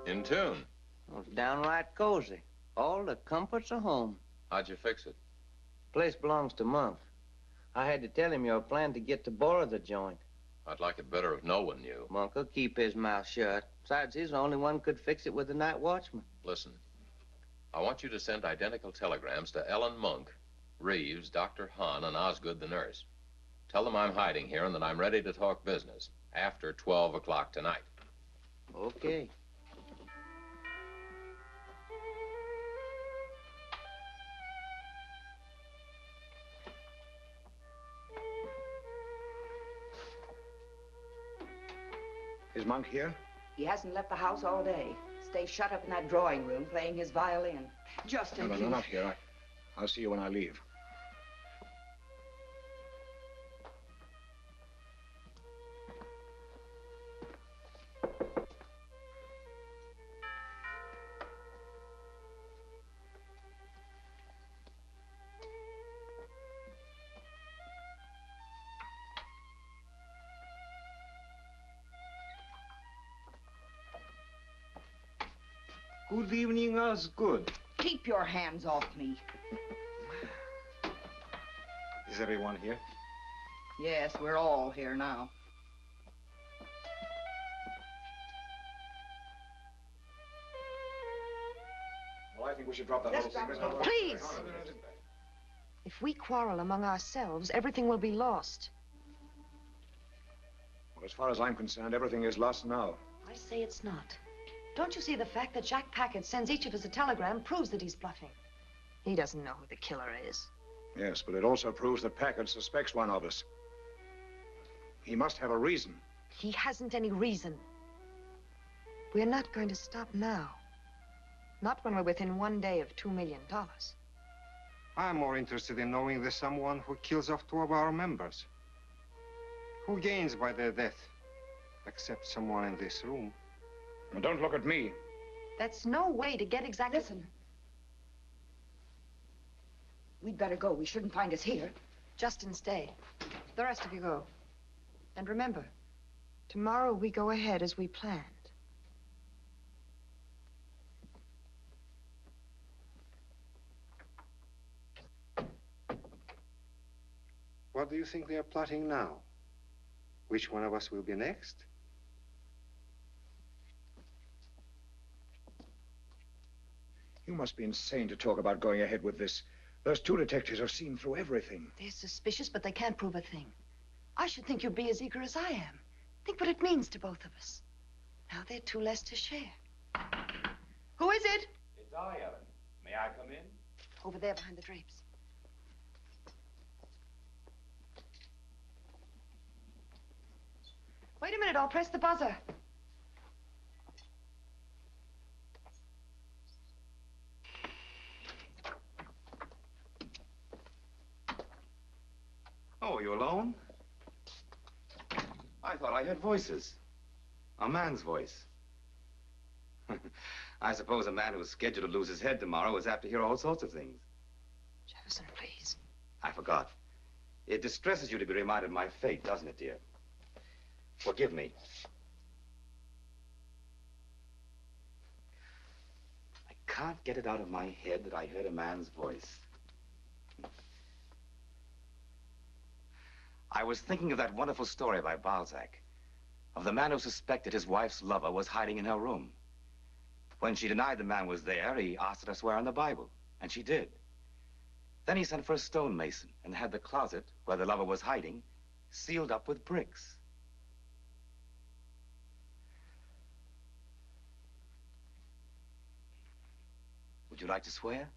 In tune. Well, it's downright cozy. All the comforts of home. How'd you fix it? Place belongs to Monk. I had to tell him your plan to get to borrow the joint. I'd like it better if no one knew. Monk will keep his mouth shut. Besides, he's the only one could fix it with the night watchman. Listen, I want you to send identical telegrams to Ellen Monk, Reeves, Dr. Hahn, and Osgood the nurse. Tell them I'm hiding here and that I'm ready to talk business after 12 o'clock tonight. Okay. Is Monk here? He hasn't left the house all day. Stays shut up in that drawing room playing his violin. Justin, No, not here. I'll see you when I leave. Good evening, Osgood. Keep your hands off me. Is everyone here? Yes, we're all here now. Well, I think we should drop the whole thing. Please! If we quarrel among ourselves, everything will be lost. Well, as far as I'm concerned, everything is lost now. I say it's not. Don't you see the fact that Jack Packard sends each of us a telegram proves that he's bluffing? He doesn't know who the killer is. Yes, but it also proves that Packard suspects one of us. He must have a reason. He hasn't any reason. We're not going to stop now. Not when we're within 1 day of $2 million. I'm more interested in knowing there's someone who kills off 2 of our members. Who gains by their death? Except someone in this room. Well, don't look at me. That's no way to get exactly... Listen. We'd better go. We shouldn't find us here. Justin, stay. The rest of you go. And remember, tomorrow we go ahead as we planned. What do you think they are plotting now? Which one of us will be next? You must be insane to talk about going ahead with this. Those 2 detectives have seen through everything. They're suspicious, but they can't prove a thing. I should think you'd be as eager as I am. Think what it means to both of us. Now they're 2 less to share. Who is it? It's I, Ellen. May I come in? Over there behind the drapes. Wait a minute, I'll press the buzzer. Oh, you alone? I thought I heard voices. A man's voice. I suppose a man who was scheduled to lose his head tomorrow was apt to hear all sorts of things. Jefferson, please. I forgot. It distresses you to be reminded of my fate, doesn't it, dear? Forgive me. I can't get it out of my head that I heard a man's voice. I was thinking of that wonderful story by Balzac, of the man who suspected his wife's lover was hiding in her room. When she denied the man was there, he asked her to swear on the Bible, and she did. Then he sent for a stonemason and had the closet where the lover was hiding sealed up with bricks. Would you like to swear?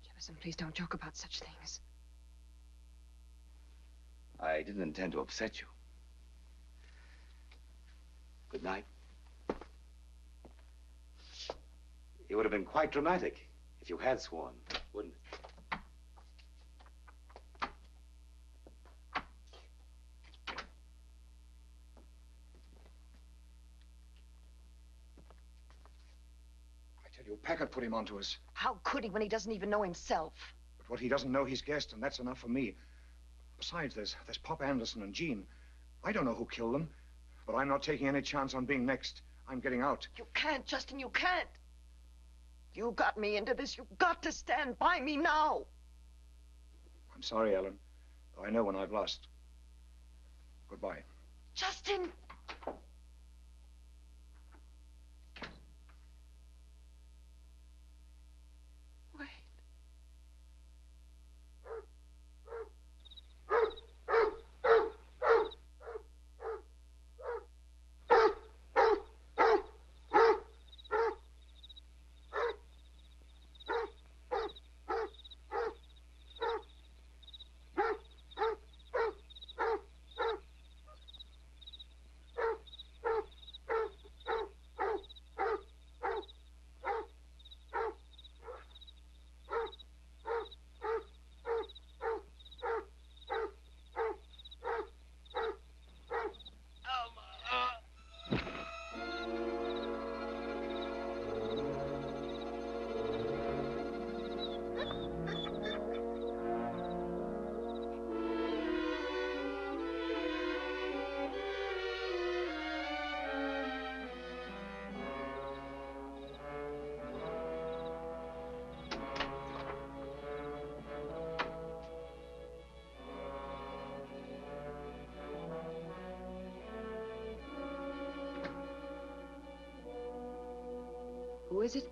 Jefferson, please don't joke about such things. I didn't intend to upset you. Good night. It would have been quite dramatic if you had sworn, wouldn't it? I tell you, Packard put him onto us. How could he when he doesn't even know himself? But what he doesn't know, he's guessed, and that's enough for me. Besides, there's Pop Anderson and Jean. I don't know who killed them, but I'm not taking any chance on being next. I'm getting out. You can't, Justin, you can't. You got me into this. You've got to stand by me now. I'm sorry, Ellen, though I know when I've lost. Goodbye. Justin! Wait. Who is it?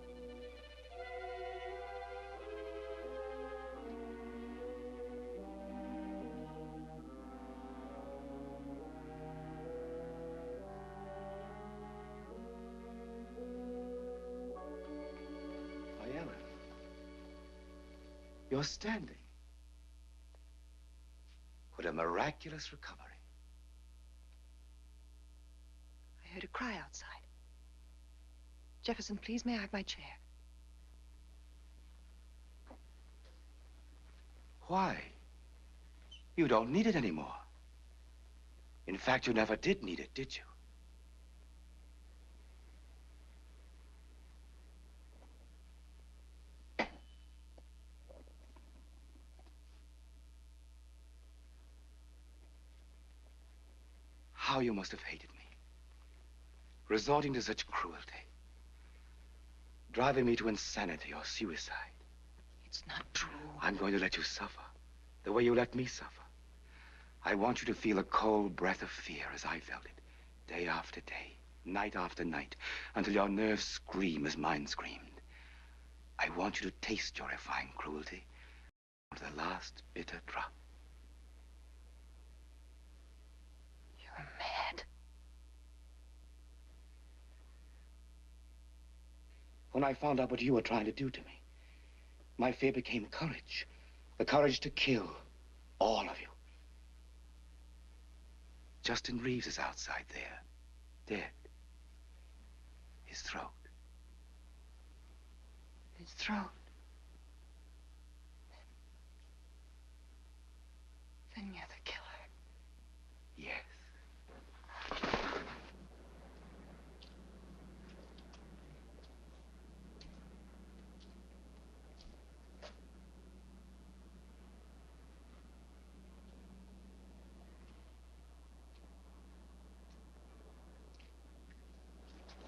Why, Ellen, you're standing. What a miraculous recovery. I heard a cry outside. Jefferson, please, may I have my chair? Why? You don't need it anymore. In fact, you never did need it, did you? How you must have hated me. Resorting to such cruelty. Driving me to insanity or suicide. It's not true. I'm going to let you suffer, the way you let me suffer. I want you to feel a cold breath of fear as I felt it, day after day, night after night, until your nerves scream as mine screamed. I want you to taste your refined cruelty to the last bitter drop. You're mad. When I found out what you were trying to do to me, my fear became courage. The courage to kill all of you. Justin Reeves is outside there, dead. His throat. His throat. Then you're the killer. Yes.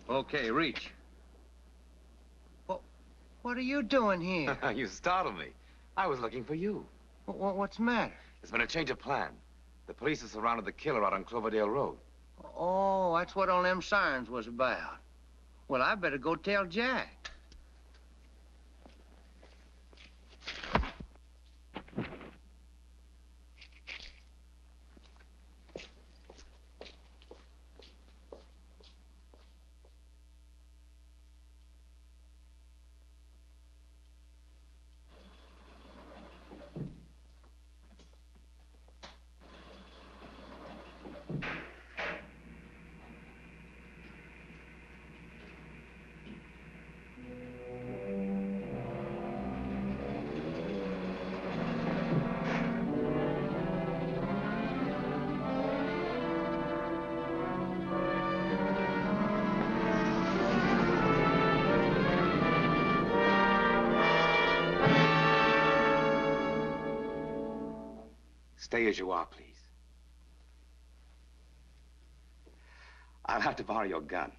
Okay, reach. What are you doing here? You startled me. I was looking for you. What's the matter? There's been a change of plan. The police have surrounded the killer out on Cloverdale Road. Oh, that's what all them sirens was about. Well, I better go tell Jack. Stay as you are, please. I'll have to borrow your gun.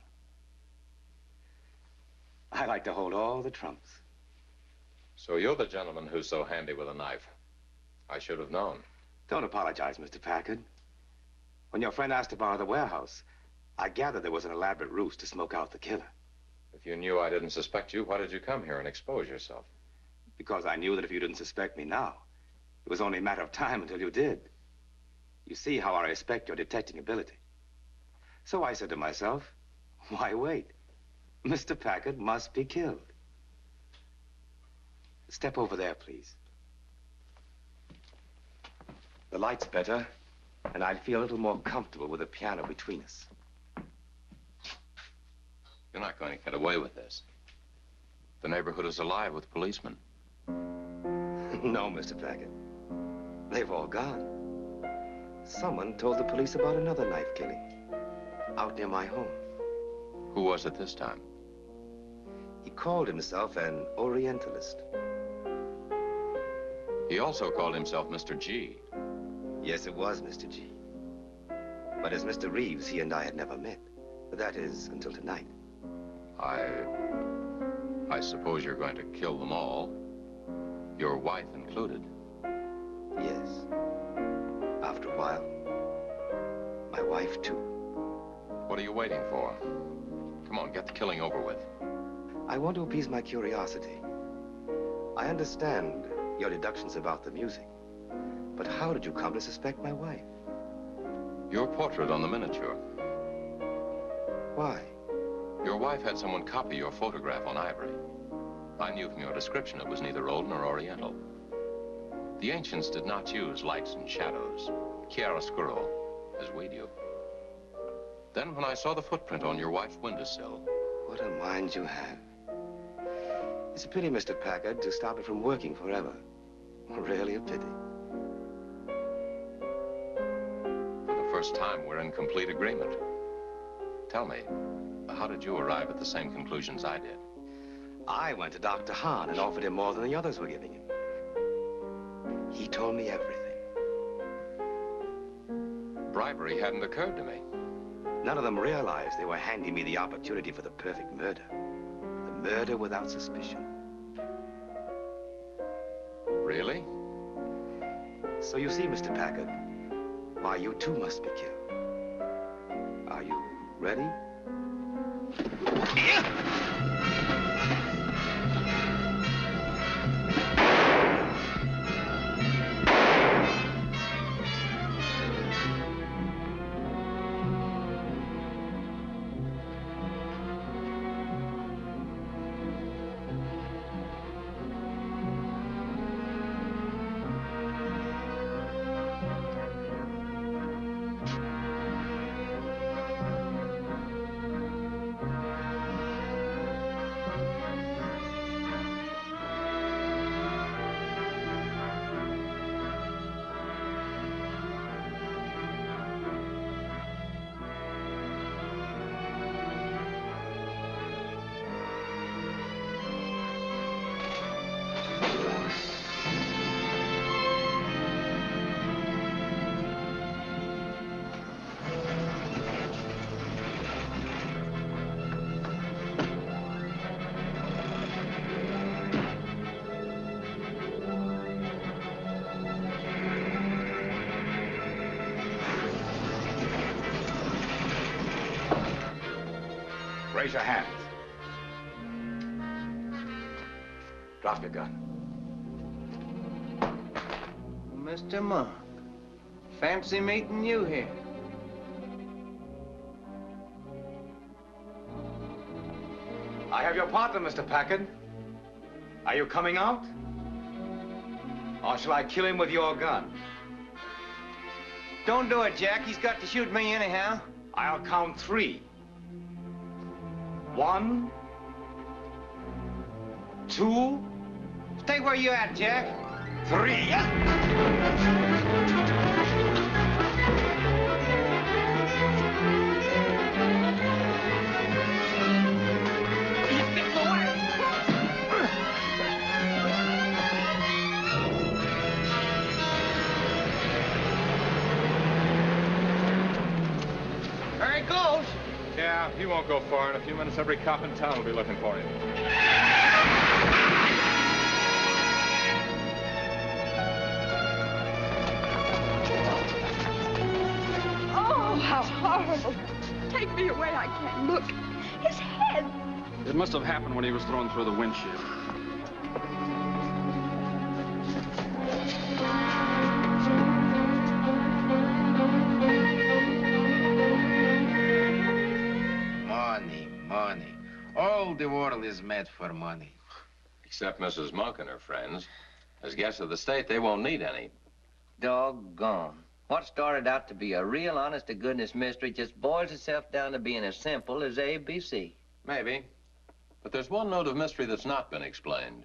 I like to hold all the trumps. So you're the gentleman who's so handy with a knife. I should have known. Don't apologize, Mr. Packard. When your friend asked to borrow the warehouse, I gathered there was an elaborate ruse to smoke out the killer. If you knew I didn't suspect you, why did you come here and expose yourself? Because I knew that if you didn't suspect me now, it was only a matter of time until you did. You see how I respect your detecting ability. So I said to myself, why wait? Mr. Packard must be killed. Step over there, please. The light's better, and I'd feel a little more comfortable with the piano between us. You're not going to get away with this. The neighborhood is alive with policemen. No, Mr. Packard. They've all gone. Someone told the police about another knife killing out near my home. Who was it this time? He called himself an Orientalist. He also called himself Mr. G. Yes, it was Mr. G. But as Mr. Reeves, he and I had never met. That is, until tonight. I suppose you're going to kill them all. Your wife included. Yes. After a while, my wife, too. What are you waiting for? Come on, get the killing over with. I want to appease my curiosity. I understand your deductions about the music. But how did you come to suspect my wife? Your portrait on the miniature. Why? Your wife had someone copy your photograph on ivory. I knew from your description it was neither old nor Oriental. The ancients did not use lights and shadows, chiaroscuro, as we do. Then when I saw the footprint on your wife's windowsill... What a mind you have. It's a pity, Mr. Packard, to stop it from working forever. Really a pity. For the first time, we're in complete agreement. Tell me, how did you arrive at the same conclusions I did? I went to Dr. Hahn and offered him more than the others were giving him. He told me everything. Bribery hadn't occurred to me. None of them realized they were handing me the opportunity for the perfect murder. The murder without suspicion. Really? So you see, Mr. Packard, why you too must be killed. Are you ready? Raise your hands. Drop your gun. Mr. Monk, fancy meeting you here. I have your partner, Mr. Packard. Are you coming out? Or shall I kill him with your gun? Don't do it, Jack. He's got to shoot me anyhow. I'll count 3. 1, 2. Stay where you at, Jack. 3. Very close. Yeah, he won't go far. In a few minutes, every cop in town will be looking for him. Oh, how horrible. Take me away. I can't look. His head. It must have happened when he was thrown through the windshield. Money, money. All the world is made for money. Except Mrs. Monk and her friends. As guests of the state, they won't need any. Doggone. What started out to be a real honest-to-goodness mystery just boils itself down to being as simple as ABC. Maybe. But there's one note of mystery that's not been explained.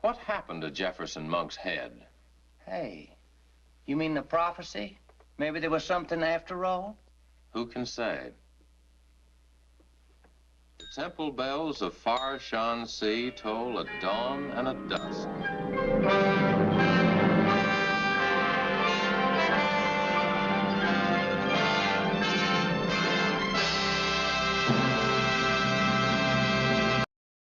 What happened to Jefferson Monk's head? Hey, you mean the prophecy? Maybe there was something after all? Who can say? The temple bells of far shone sea toll at dawn and at dusk.